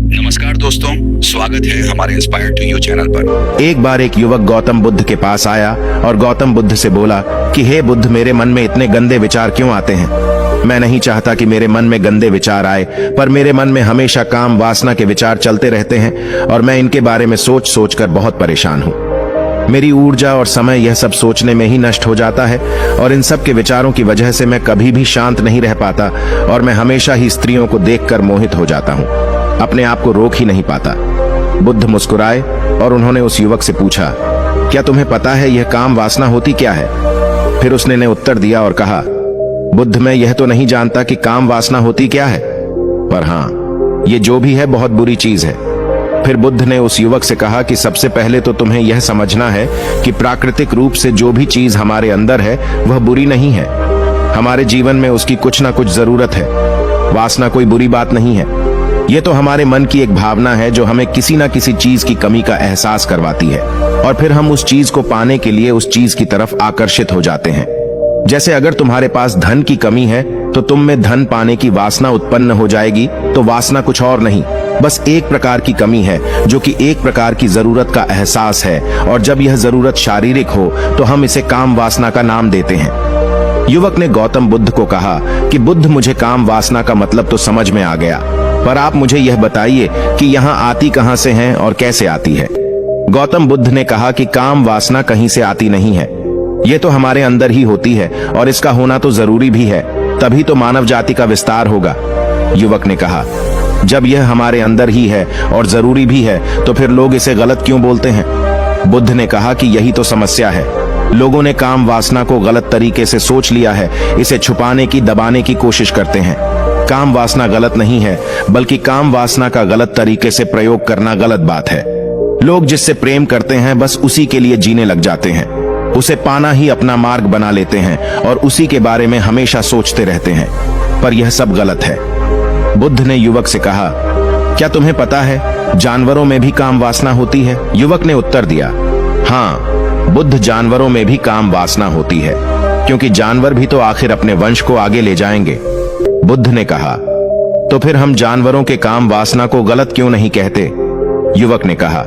नमस्कार दोस्तों, स्वागत है हमारे इंस्पायर टू यू चैनल पर। एक बार एक युवक गौतम बुद्ध के पास आया और गौतम बुद्ध से बोला कि हे बुद्ध, मेरे मन में इतने गंदे विचार क्यों आते हैं। मैं नहीं चाहता कि मेरे मन में गंदे विचार आए, पर मेरे मन में हमेशा काम वासना के विचार चलते रहते हैं और मैं इनके बारे में सोच सोच कर बहुत परेशान हूँ। मेरी ऊर्जा और समय यह सब सोचने में ही नष्ट हो जाता है और इन सब के विचारों की वजह से मैं कभी भी शांत नहीं रह पाता और मैं हमेशा ही स्त्रियों को देखकर मोहित हो जाता हूँ, अपने आप को रोक ही नहीं पाता। बुद्ध मुस्कुराए और उन्होंने उस युवक से पूछा, क्या तुम्हें पता है यह काम वासना होती क्या है? फिर उसने ने उत्तर दिया और कहा, बुद्ध, मैं यह तो नहीं जानता कि काम वासना होती क्या है, पर हाँ, ये जो भी है बहुत बुरी चीज है। फिर बुद्ध ने उस युवक से कहा कि सबसे पहले तो तुम्हें यह समझना है कि प्राकृतिक रूप से जो भी चीज हमारे अंदर है वह बुरी नहीं है। हमारे जीवन में उसकी कुछ ना कुछ जरूरत है। वासना कोई बुरी बात नहीं है। ये तो हमारे मन की एक भावना है जो हमें किसी ना किसी चीज की कमी का एहसास करवाती है और फिर हम उस चीज को पाने के लिए उस चीज की तरफ आकर्षित हो जाते हैं। जैसे अगर तुम्हारे पास धन की कमी है तो तुम में धन पाने की वासना उत्पन्न हो जाएगी। तो वासना कुछ और नहीं, बस एक प्रकार की कमी है जो कि एक प्रकार की जरूरत का एहसास है, और जब यह जरूरत शारीरिक हो तो हम इसे काम वासना का नाम देते हैं। युवक ने गौतम बुद्ध को कहा कि बुद्ध, मुझे काम वासना का मतलब तो समझ में आ गया, पर आप मुझे यह बताइए कि यहाँ आती कहाँ से है और कैसे आती है। गौतम बुद्ध ने कहा कि काम वासना कहीं से आती नहीं है, ये तो हमारे अंदर ही होती है और इसका होना तो जरूरी भी है, तभी तो मानव जाति का विस्तार होगा। युवक ने कहा, जब यह हमारे अंदर ही है और जरूरी भी है तो फिर लोग इसे गलत क्यों बोलते हैं? बुद्ध ने कहा कि यही तो समस्या है। लोगों ने काम वासना को गलत तरीके से सोच लिया है, इसे छुपाने की, दबाने की कोशिश करते हैं। काम वासना गलत नहीं है, बल्कि काम वासना का गलत तरीके से प्रयोग करना गलत बात है। लोग जिससे प्रेम करते हैं बस उसी के लिए जीने लग जाते हैं, उसे पाना ही अपना मार्ग बना लेते हैं और उसी के बारे में हमेशा सोचते रहते हैं, पर यह सब गलत है। बुद्ध ने युवक से कहा, क्या तुम्हें पता है जानवरों में भी काम वासना होती है? युवक ने उत्तर दिया, हाँ बुद्ध, जानवरों में भी काम वासना होती है, क्योंकि जानवर भी तो आखिर अपने वंश को आगे ले जाएंगे। बुद्ध ने कहा, तो फिर हम जानवरों के काम वासना को गलत क्यों नहीं कहते? युवक ने कहा,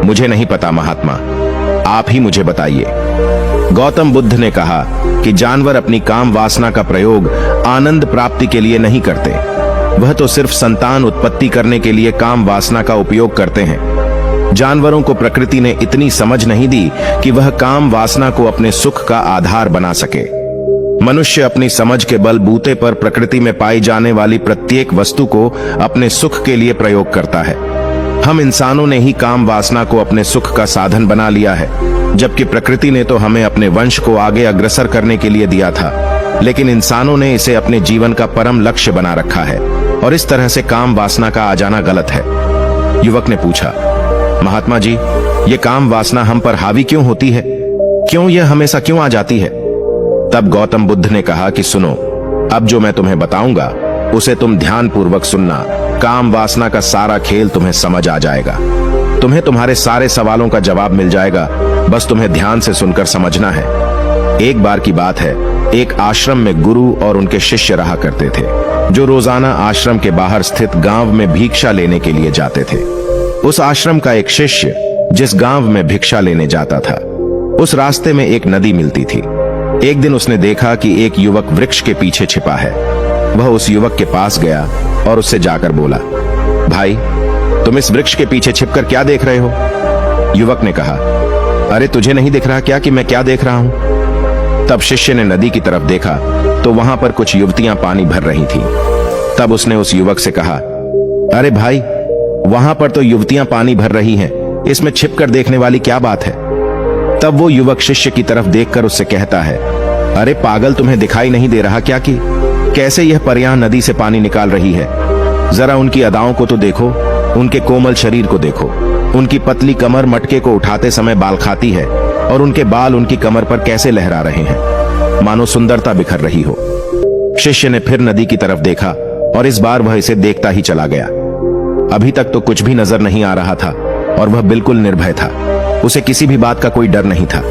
मुझे नहीं पता महात्मा, आप ही मुझे बताइए। गौतम बुद्ध ने कहा कि जानवर अपनी काम वासना का प्रयोग आनंद प्राप्ति के लिए नहीं करते, वह तो सिर्फ संतान उत्पत्ति करने के लिए काम वासना का उपयोग करते हैं। जानवरों को प्रकृति ने इतनी समझ नहीं दी कि वह काम वासना को अपने सुख का आधार बना सके। मनुष्य अपनी समझ के बलबूते पर प्रकृति में पाई जाने वाली प्रत्येक वस्तु को अपने सुख के लिए प्रयोग करता है। हम इंसानों ने ही काम वासना को अपने सुख का साधन बना लिया है, जबकि प्रकृति ने तो हमें अपने वंश को आगे अग्रसर करने के लिए दिया था, लेकिन इंसानों ने इसे अपने जीवन का परम लक्ष्य बना रखा है और इस तरह से काम वासना का आ जाना गलत है। युवक ने पूछा, महात्मा जी, ये काम वासना हम पर हावी क्यों होती है? क्यों यह हमेशा क्यों आ जाती है? तब गौतम बुद्ध ने कहा कि सुनो, अब जो मैं तुम्हें बताऊंगा उसे तुम ध्यान पूर्वक सुनना। काम वासना का सारा खेल तुम्हें समझ आ जाएगा, तुम्हें तुम्हारे सारे सवालों का जवाब मिल जाएगा, बस तुम्हें ध्यान से सुनकर समझना है। एक बार की बात है, एक आश्रम में गुरु और उनके शिष्य रहा करते थे, जो रोजाना आश्रम के बाहर स्थित गांव में भिक्षा लेने के लिए जाते थे। उस आश्रम का एक शिष्य जिस गांव में भिक्षा लेने जाता था, उस रास्ते में एक नदी मिलती थी। एक दिन उसने देखा कि एक युवक वृक्ष के पीछे छिपा है। वह उस युवक के पास गया और उससे जाकर बोला, भाई, तुम इस वृक्ष के पीछे छिपकर क्या देख रहे हो? युवक ने कहा, अरे तुझे नहीं दिख रहा क्या कि मैं क्या देख रहा हूं? तब शिष्य ने नदी की तरफ देखा तो वहां पर कुछ युवतियां पानी भर रही थीं। तब उसने उस युवक से कहा, अरे भाई, वहां पर तो युवतियां पानी भर रही हैं, इसमें छिपकर देखने वाली क्या बात है? तब वो युवक शिष्य की तरफ देखकर उससे कहता है, अरे पागल, तुम्हें दिखाई नहीं दे रहा क्या कि कैसे यह परियां नदी से पानी निकाल रही है? जरा उनकी अदाओं को तो देखो, उनके कोमल शरीर को देखो, उनकी पतली कमर मटके को उठाते समय बाल खाती है और उनके बाल उनकी कमर पर कैसे लहरा रहे हैं, मानो सुंदरता बिखर रही हो। शिष्य ने फिर नदी की तरफ देखा और इस बार वह इसे देखता ही चला गया। अभी तक तो कुछ भी नजर नहीं आ रहा था और वह बिल्कुल निर्भय था, उसे किसी भी बात का कोई डर नहीं था।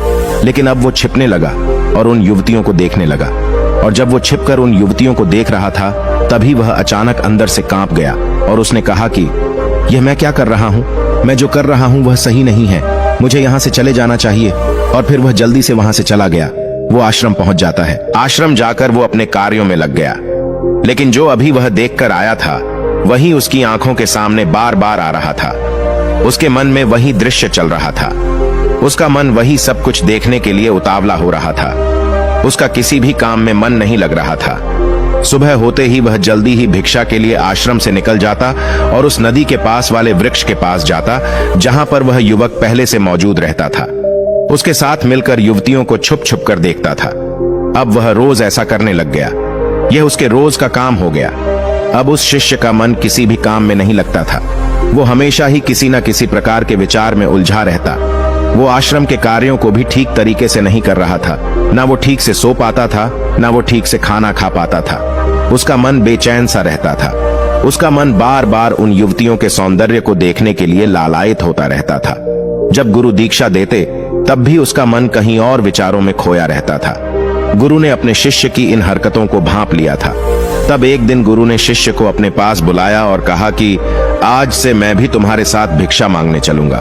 लेकिन अब वो छिपने लगा और उन युवतियों को देखने लगा, और जब वो छिपकर उन युवतियों को देख रहा था तभी वह अचानक अंदर से कांप गया और उसने कहा कि यह मैं क्या कर रहा हूँ? मैं जो कर रहा हूँ वह सही नहीं है, मुझे यहाँ से चले जाना चाहिए। और फिर वह जल्दी से वहां से चला गया। वो आश्रम पहुंच जाता है। आश्रम जाकर वो अपने कार्यों में लग गया, लेकिन जो अभी वह देखकर आया था वही उसकी आंखों के सामने बार बार आ रहा था। उसके मन में वही दृश्य चल रहा था। उसका मन वही सब कुछ देखने के लिए उतावला हो रहा था। उसका किसी भी काम में मन नहीं लग रहा था। सुबह होते ही वह जल्दी ही भिक्षा के लिए आश्रम से निकल जाता और उस नदी के पास वाले वृक्ष के पास जाता जहां पर वह युवक पहले से मौजूद रहता था। उसके साथ मिलकर युवतियों को छुप छुप कर देखता था। अब वह रोज ऐसा करने लग गया। यह उसके रोज का काम हो गया। अब उस शिष्य का मन किसी भी काम में नहीं लगता था। वो हमेशा ही किसी न किसी प्रकार के विचार में उलझा रहता। वो आश्रम के कार्यों को भी ठीक तरीके से नहीं कर रहा था। ना वो ठीक से सो पाता था, ना वो ठीक से खाना खा पाता था। उसका मन बेचैन सा रहता था। उसका मन बार बार उन युवतियों के सौंदर्य को देखने के लिए लालायित होता रहता था। जब गुरु दीक्षा देते तब भी उसका मन कहीं और विचारों में खोया रहता था। गुरु ने अपने शिष्य की इन हरकतों को भांप लिया था। तब एक दिन गुरु ने शिष्य को अपने पास बुलाया और कहा कि आज से मैं भी तुम्हारे साथ भिक्षा मांगने चलूंगा।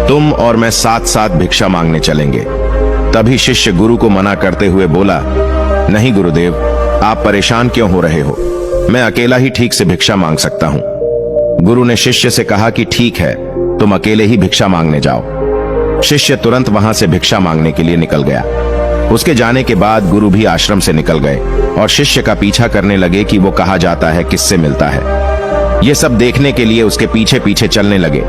तुम और मैं साथ साथ भिक्षा मांगने चलेंगे। तभी शिष्य गुरु को मना करते हुए बोला, नहीं गुरुदेव, आप परेशान क्यों हो रहे हो? मैं अकेला ही ठीक से भिक्षा मांग सकता हूं। गुरु ने शिष्य से कहा कि ठीक है, तुम अकेले ही भिक्षा मांगने जाओ। शिष्य तुरंत वहां से भिक्षा मांगने के लिए निकल गया। उसके जाने के बाद गुरु भी आश्रम से निकल गए और शिष्य का पीछा करने लगे कि वो कहाँ जाता है, किससे मिलता है। ये सब देखने के लिए उसके पीछे पीछे चलने लगे।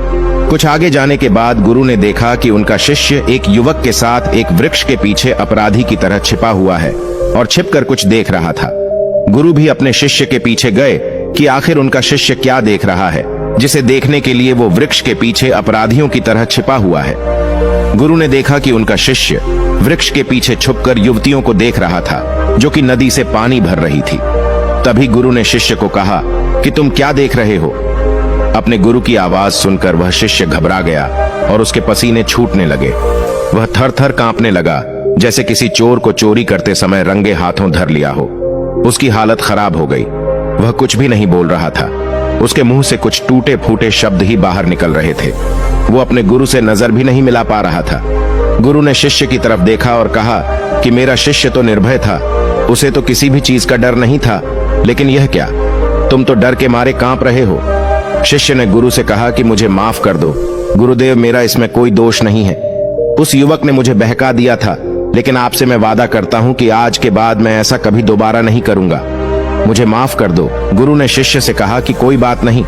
कुछ आगे जाने के बाद गुरु ने देखा कि उनका शिष्य एक युवक के साथ एक वृक्ष के पीछे अपराधी की तरह छिपा हुआ है और छिपकर कुछ देख रहा था। गुरु भी अपने शिष्य के पीछे गए कि आखिर उनका शिष्य क्या देख रहा है, जिसे देखने के लिए वो वृक्ष के पीछे अपराधियों की तरह छिपा हुआ है। गुरु ने देखा कि उनका शिष्य वृक्ष के पीछे छुपकर युवतियों को देख रहा था जो कि नदी से पानी भर रही थी। तभी गुरु ने शिष्य को कहा कि तुम क्या देख रहे हो? अपने गुरु की आवाज सुनकर वह शिष्य घबरा गया और उसके पसीने छूटने लगे। वह थर थर कांपने लगा, जैसे किसी चोर को चोरी करते समय रंगे हाथों धर लिया हो। उसकी हालत खराब हो गई। वह कुछ भी नहीं बोल रहा था। उसके मुंह से कुछ टूटे फूटे शब्द ही बाहर निकल रहे थे। वो अपने गुरु से नजर भी नहीं मिला पा रहा था। गुरु ने शिष्य की तरफ देखा और कहा कि मेरा शिष्य तो निर्भय था, उसे तो किसी भी चीज का डर नहीं था, लेकिन यह क्या, तुम तो डर के मारे कांप रहे हो। शिष्य ने गुरु से कहा कि मुझे माफ कर दो गुरुदेव, मेरा इसमें कोई दोष नहीं है। उस युवक ने मुझे बहका दिया था, लेकिन आपसे मैं वादा करता हूं कि आज के बाद मैं ऐसा कभी दोबारा नहीं करूंगा। मुझे माफ कर दो। गुरु ने शिष्य से कहा कि कोई बात नहीं,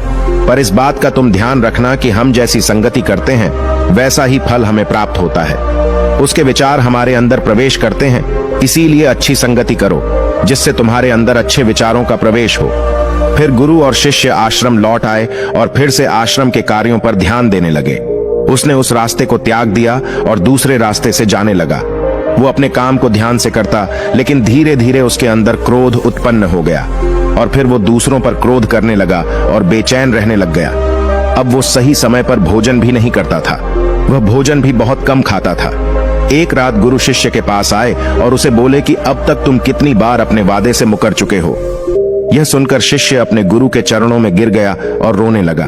पर इस बात का तुम ध्यान रखना कि हम जैसी संगति करते हैं वैसा ही फल हमें प्राप्त होता है। उसके विचार हमारे अंदर प्रवेश करते हैं, इसीलिए अच्छी संगति करो जिससे तुम्हारे अंदर अच्छे विचारों का प्रवेश हो। फिर गुरु और शिष्य आश्रम लौट आए और फिर से आश्रम के कार्यों पर ध्यान देने लगे। उसने उस रास्ते को त्याग दिया और दूसरे रास्ते से जाने लगा। वो अपने काम को ध्यान से करता, लेकिन धीरे धीरे उसके अंदर क्रोध उत्पन्न हो गया और फिर वो दूसरों पर क्रोध करने लगा और बेचैन रहने लग गया। अब वो सही समय पर भोजन भी नहीं करता था। वह भोजन भी बहुत कम खाता था। एक रात गुरु शिष्य के पास आए और उसे बोले कि अब तक तुम कितनी बार अपने वादे से मुकर चुके हो। यह सुनकर शिष्य अपने गुरु के चरणों में गिर गया और रोने लगा।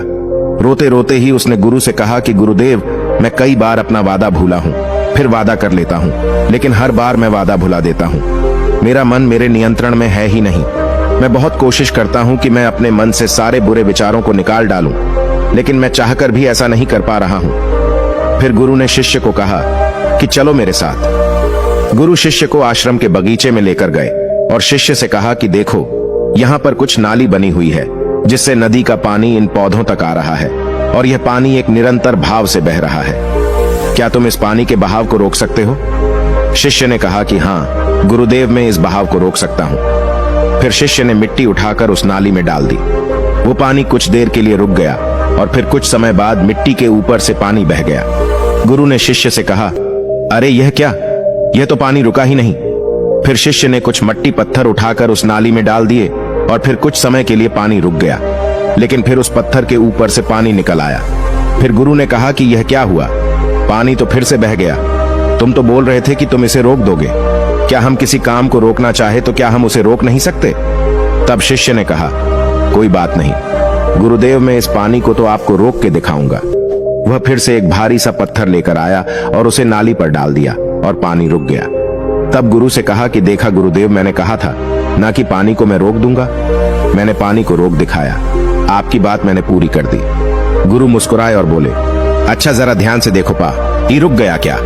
रोते रोते ही उसने गुरु से कहा कि गुरुदेव, मैं कई बार अपना वादा भूला हूँ, फिर वादा कर लेता हूँ, लेकिन हर बार मैं वादा भुला देता हूँ। मेरा मन मेरे नियंत्रण में है ही नहीं। मैं बहुत कोशिश करता हूँ कि मैं अपने मन से सारे बुरे विचारों को निकाल डालूं, लेकिन मैं चाहकर भी ऐसा नहीं कर पा रहा हूँ। फिर गुरु ने शिष्य को कहा कि चलो मेरे साथ। गुरु शिष्य को आश्रम के बगीचे में लेकर गए और शिष्य से कहा कि देखो, यहाँ पर कुछ नाली बनी हुई है जिससे नदी का पानी इन पौधों तक आ रहा है और यह पानी एक निरंतर भाव से बह रहा है। क्या तुम इस पानी के बहाव को रोक सकते हो? शिष्य ने कहा कि हाँ गुरुदेव, मैं इस बहाव को रोक सकता हूँ। फिर शिष्य ने मिट्टी उठाकर उस नाली में डाल दी। वो पानी कुछ देर के लिए रुक गया और फिर कुछ समय बाद मिट्टी के ऊपर से पानी बह गया। गुरु ने शिष्य से कहा, अरे यह क्या, यह तो पानी रुका ही नहीं। फिर शिष्य ने कुछ मट्टी पत्थर उठाकर उस नाली में डाल दिए और फिर कुछ समय के लिए पानी रुक गया, लेकिन फिर उस पत्थर के ऊपर से पानी निकल आया। फिर गुरु ने कहा कि यह क्या हुआ, पानी तो फिर से बह गया। तुम तो बोल रहे थे कि तुम इसे रोक दोगे। क्या हम किसी काम को रोकना चाहे तो क्या हम उसे रोक नहीं सकते? तब शिष्य ने कहा, कोई बात नहीं, गुरुदेव, मैं इस पानी को तो आपको रोक के दिखाऊंगा। वह फिर से एक भारी सा पत्थर लेकर आया और उसे नाली पर डाल दिया और पानी रुक गया। तब गुरु से कहा कि देखा गुरुदेव, मैंने कहा था ना कि पानी को मैं रोक दूंगा। मैंने पानी को रोक दिखाया, आपकी बात मैंने पूरी कर दी। गुरु मुस्कुराए और बोले, अच्छा जरा ध्यान से देखो पा, ये रुक गया क्या?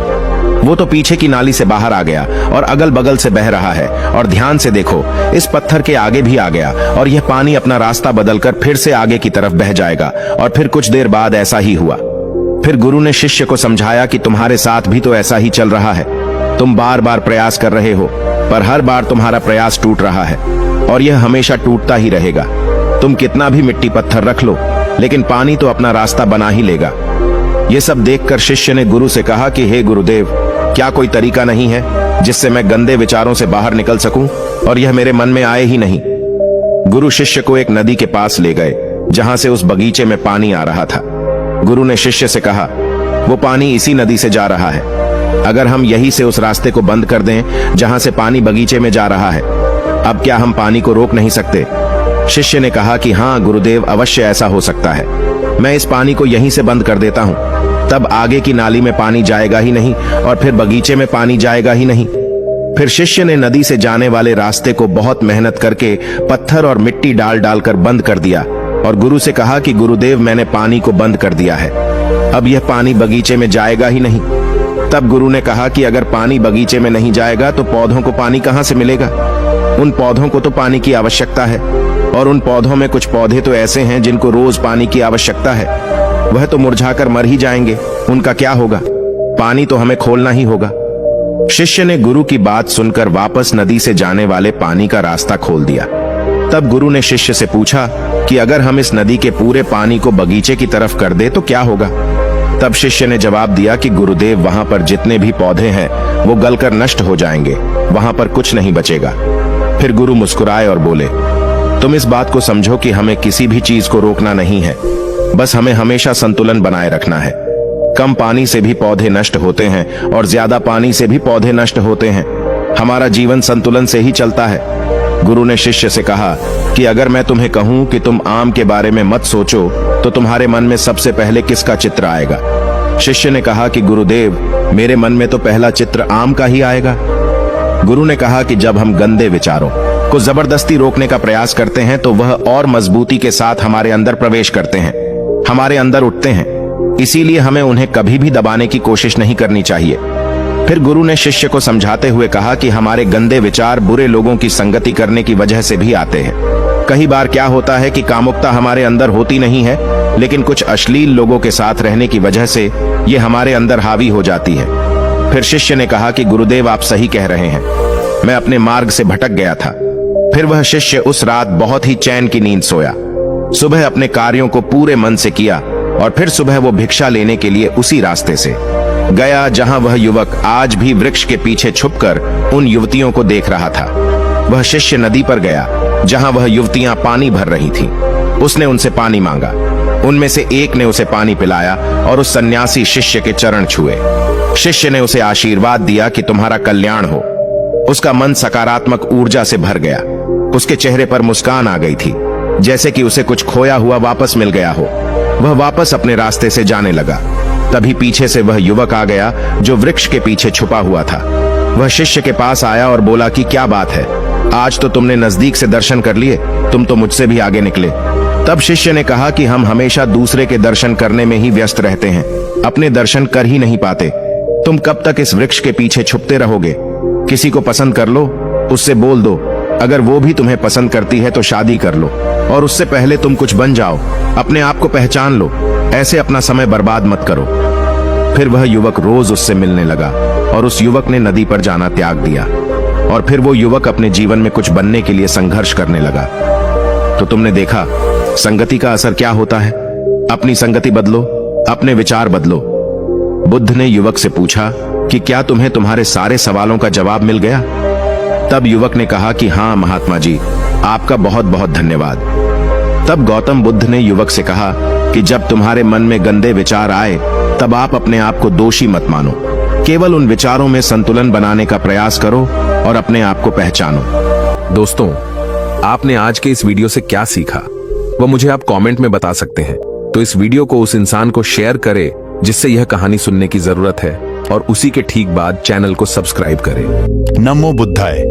वो तो पीछे की नाली से बाहर आ गया और अगल बगल से बह रहा है। और ध्यान से देखो, इस पत्थर के आगे भी आ गया और यह पानी अपना रास्ता बदलकर फिर से आगे की तरफ बह जाएगा। और फिर कुछ देर बाद ऐसा ही हुआ। फिर गुरु ने शिष्य को समझाया कि तुम्हारे साथ भी तो ऐसा ही चल रहा है। तुम बार बार प्रयास कर रहे हो, पर हर बार तुम्हारा प्रयास टूट रहा है और यह हमेशा टूटता ही रहेगा। तुम कितना भी मिट्टी पत्थर रख लो, लेकिन पानी तो अपना रास्ता बना ही लेगा। यह सब देखकर शिष्य ने गुरु से कहा कि हे गुरुदेव, क्या कोई तरीका नहीं है जिससे मैं गंदे विचारों से बाहर निकल सकूं और यह मेरे मन में आए ही नहीं? गुरु शिष्य को एक नदी के पास ले गए जहां से उस बगीचे में पानी आ रहा था। गुरु ने शिष्य से कहा, वो पानी इसी नदी से जा रहा है। अगर हम यहीं से उस रास्ते को बंद कर दें जहां से पानी बगीचे में जा रहा है, अब क्या हम पानी को रोक नहीं सकते? शिष्य ने कहा कि हाँ गुरुदेव, अवश्य ऐसा हो सकता है। मैं इस पानी को यहीं से बंद कर देता हूं, तब आगे की नाली में पानी जाएगा ही नहीं और फिर बगीचे में पानी जाएगा ही नहीं। फिर शिष्य ने नदी से जाने वाले रास्ते को बहुत मेहनत करके पत्थर और मिट्टी डाल डालकर बंद कर दिया और गुरु से कहा कि गुरुदेव, मैंने पानी को बंद कर दिया है, अब यह पानी बगीचे में जाएगा ही नहीं। तब गुरु ने कहा कि अगर पानी बगीचे में नहीं जाएगा तो पौधों को पानी कहां से मिलेगा? उन पौधों को तो पानी की आवश्यकता है और उन पौधों में कुछ पौधे तो ऐसे हैं जिनको रोज पानी की आवश्यकता है। वह तो मुरझाकर मर ही जाएंगे, उनका क्या होगा? पानी तो हमें खोलना ही होगा। शिष्य ने गुरु की बात सुनकर वापस नदी से जाने वाले पानी का रास्ता खोल दिया। तब गुरु ने शिष्य से पूछा कि अगर हम इस नदी के पूरे पानी को बगीचे की तरफ कर दे तो क्या होगा? तब शिष्य ने जवाब दिया कि गुरुदेव, वहां पर जितने भी पौधे हैं वो गलकर नष्ट हो जाएंगे, वहां पर कुछ नहीं बचेगा। फिर गुरु मुस्कुराए और बोले, तुम इस बात को समझो कि हमें किसी भी चीज को रोकना नहीं है, बस हमें हमेशा संतुलन बनाए रखना है। कम पानी से भी पौधे नष्ट होते हैं और ज्यादा पानी से भी पौधे नष्ट होते हैं। हमारा जीवन संतुलन से ही चलता है। गुरु ने शिष्य से कहा कि अगर मैं तुम्हें कहूं कि तुम आम के बारे में मत सोचो तो तुम्हारे मन में सबसे पहले किसका चित्र आएगा? शिष्य ने कहा कि गुरुदेव, मेरे मन में तो पहला चित्र आम का ही आएगा। गुरु ने कहा कि जब हम गंदे विचारों को जबरदस्ती रोकने का प्रयास करते हैं तो वह और मजबूती के साथ हमारे अंदर प्रवेश करते हैं, हमारे अंदर उठते हैं। इसीलिए हमें उन्हें कभी भी दबाने की कोशिश नहीं करनी चाहिए। फिर गुरु ने शिष्य को समझाते हुए कहा कि हमारे गंदे विचार बुरे लोगों की संगति करने की वजह से भी आते हैं। कई बार क्या होता है कि कामुकता हमारे अंदर होती नहीं है, लेकिन कुछ अश्लील लोगों के साथ रहने की वजह से ये हमारे अंदर हावी हो जाती है। फिर शिष्य ने कहा कि गुरुदेव, आप सही कह रहे हैं, मैं अपने मार्ग से भटक गया था। फिर वह शिष्य उस रात बहुत ही चैन की नींद सोया। सुबह अपने कार्यों को पूरे मन से किया और फिर सुबह वो भिक्षा लेने के लिए उसी रास्ते से गया जहां वह युवक आज भी वृक्ष के पीछे छुपकर उन युवतियों को देख रहा था। वह शिष्य नदी पर गया जहां वह युवतियां पानी भर रही थीं। उसने उनसे पानी मांगा। उनमें से एक ने उसे पानी पिलाया और उस सन्यासी शिष्य के चरण छुए। शिष्य ने उसे आशीर्वाद दिया कि तुम्हारा कल्याण हो। उसका मन सकारात्मक ऊर्जा से भर गया। उसके चेहरे पर मुस्कान आ गई थी, जैसे कि उसे कुछ खोया हुआ वापस मिल गया हो। वह वापस अपने रास्ते से जाने लगा। तभी पीछे से वह युवक आ गया जो वृक्ष के पीछे छुपा हुआ था। वह शिष्य के पास आया और बोला कि क्या बात है, आज तो तुमने नजदीक से दर्शन कर लिए, तुम तो मुझसे भी आगे निकले। तब शिष्य ने कहा कि हम हमेशा दूसरे के दर्शन करने में ही व्यस्त रहते हैं, अपने दर्शन कर ही नहीं पाते। तुम कब तक इस वृक्ष के पीछे छुपते रहोगे? किसी को पसंद कर लो, उससे बोल दो। अगर वो भी तुम्हें पसंद करती है तो शादी कर लो और उससे पहले तुम कुछ बन जाओ, अपने आप को पहचान लो। ऐसे अपना समय बर्बाद मत करो। फिर वह युवक रोज उससे मिलने लगा और उस युवक ने नदी पर जाना त्याग दिया और फिर वो युवक अपने जीवन में कुछ बनने के लिए संघर्ष करने लगा। तो तुमने देखा संगति का असर क्या होता है। अपनी संगति बदलो, अपने विचार बदलो। बुद्ध ने युवक से पूछा कि क्या तुम्हें तुम्हारे सारे सवालों का जवाब मिल गया? तब युवक ने कहा कि हाँ महात्मा जी, आपका बहुत बहुत धन्यवाद। तब गौतम बुद्ध ने युवक से कहा कि जब तुम्हारे मन में गंदे विचार आए तब आप अपने आप को दोषी मत मानो, केवल उन विचारों में संतुलन बनाने का प्रयास करो और अपने आप को पहचानो। दोस्तों, आपने आज के इस वीडियो से क्या सीखा? वह मुझे आप कमेंट में बता सकते हैं। तो इस वीडियो को उस इंसान को शेयर करें जिससे यह कहानी सुनने की जरूरत है, और उसी के ठीक बाद चैनल को सब्सक्राइब करें। नमो बुद्धाय।